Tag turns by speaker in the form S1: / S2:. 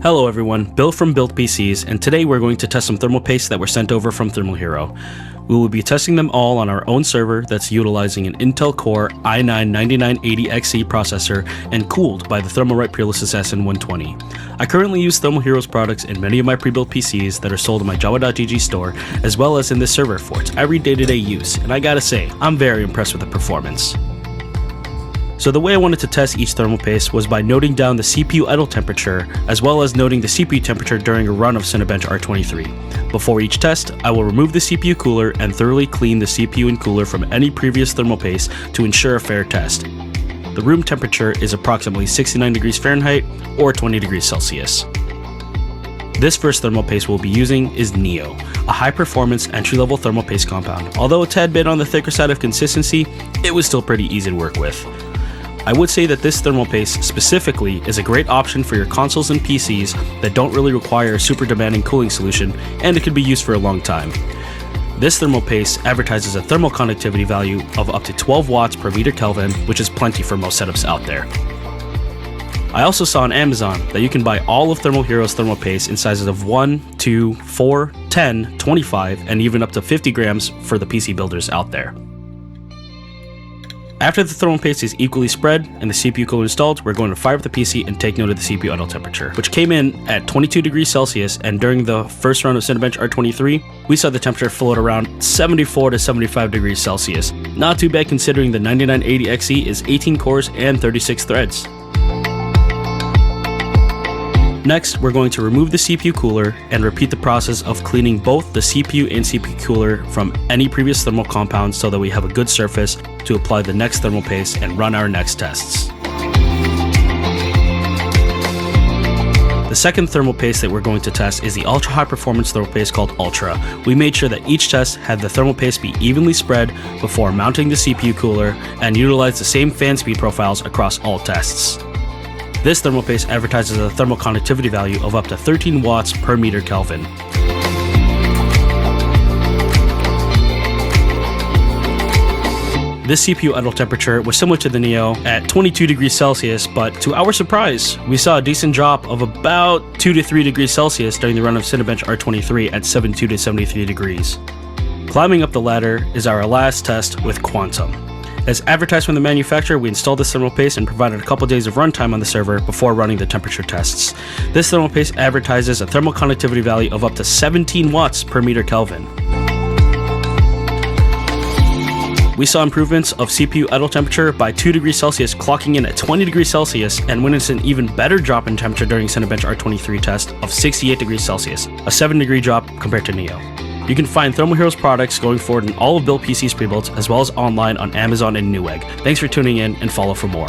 S1: Hello everyone, Bill from Built PCs, and today we're going to test some thermal pastes that were sent over from Thermal Hero. We will be testing them all on our own server that's utilizing an Intel Core i9-9980XE processor and cooled by the Thermalright Peerless Assassin 120. I currently use Thermal Hero's products in many of my pre-built PCs that are sold in my Java.gg store, as well as in this server for its every day-to-day use, and I gotta say, I'm very impressed with the performance. So the way I wanted to test each thermal paste was by noting down the CPU idle temperature, as well as noting the CPU temperature during a run of Cinebench R23. Before each test, I will remove the CPU cooler and thoroughly clean the CPU and cooler from any previous thermal paste to ensure a fair test. The room temperature is approximately 69 degrees Fahrenheit or 20 degrees Celsius. This first thermal paste we'll be using is Neo, a high-performance entry-level thermal paste compound. Although a tad bit on the thicker side of consistency, it was still pretty easy to work with. I would say that this thermal paste specifically is a great option for your consoles and PCs that don't really require a super demanding cooling solution, and it can be used for a long time. This thermal paste advertises a thermal conductivity value of up to 12 watts per meter Kelvin, which is plenty for most setups out there. I also saw on Amazon that you can buy all of Thermal Hero's thermal paste in sizes of 1, 2, 4, 10, 25, and even up to 50 grams for the PC builders out there. After the thermal paste is equally spread and the CPU cooler installed, we're going to fire up the PC and take note of the CPU idle temperature, which came in at 22 degrees Celsius, and during the first run of Cinebench R23, we saw the temperature float around 74 to 75 degrees Celsius. Not too bad considering the 9980XE is 18 cores and 36 threads. Next, we're going to remove the CPU cooler and repeat the process of cleaning both the CPU and CPU cooler from any previous thermal compounds so that we have a good surface to apply the next thermal paste and run our next tests. The second thermal paste that we're going to test is the ultra high performance thermal paste called Ultra. We made sure that each test had the thermal paste be evenly spread before mounting the CPU cooler and utilized the same fan speed profiles across all tests. This thermal paste advertises a thermal conductivity value of up to 13 watts per meter Kelvin. This CPU idle temperature was similar to the Neo at 22 degrees Celsius, but to our surprise, we saw a decent drop of about 2 to 3 degrees Celsius during the run of Cinebench R23 at 72 to 73 degrees. Climbing up the ladder is our last test with Quantum. As advertised from the manufacturer, we installed this thermal paste and provided a couple days of runtime on the server before running the temperature tests. This thermal paste advertises a thermal conductivity value of up to 17 watts per meter Kelvin. We saw improvements of CPU idle temperature by 2 degrees Celsius, clocking in at 20 degrees Celsius, and witnessed an even better drop in temperature during Cinebench R23 test of 68 degrees Celsius, a 7-degree drop compared to Neo. You can find Thermal Hero's products going forward in all of Built PC's pre-builds, as well as online on Amazon and Newegg. Thanks for tuning in, and follow for more.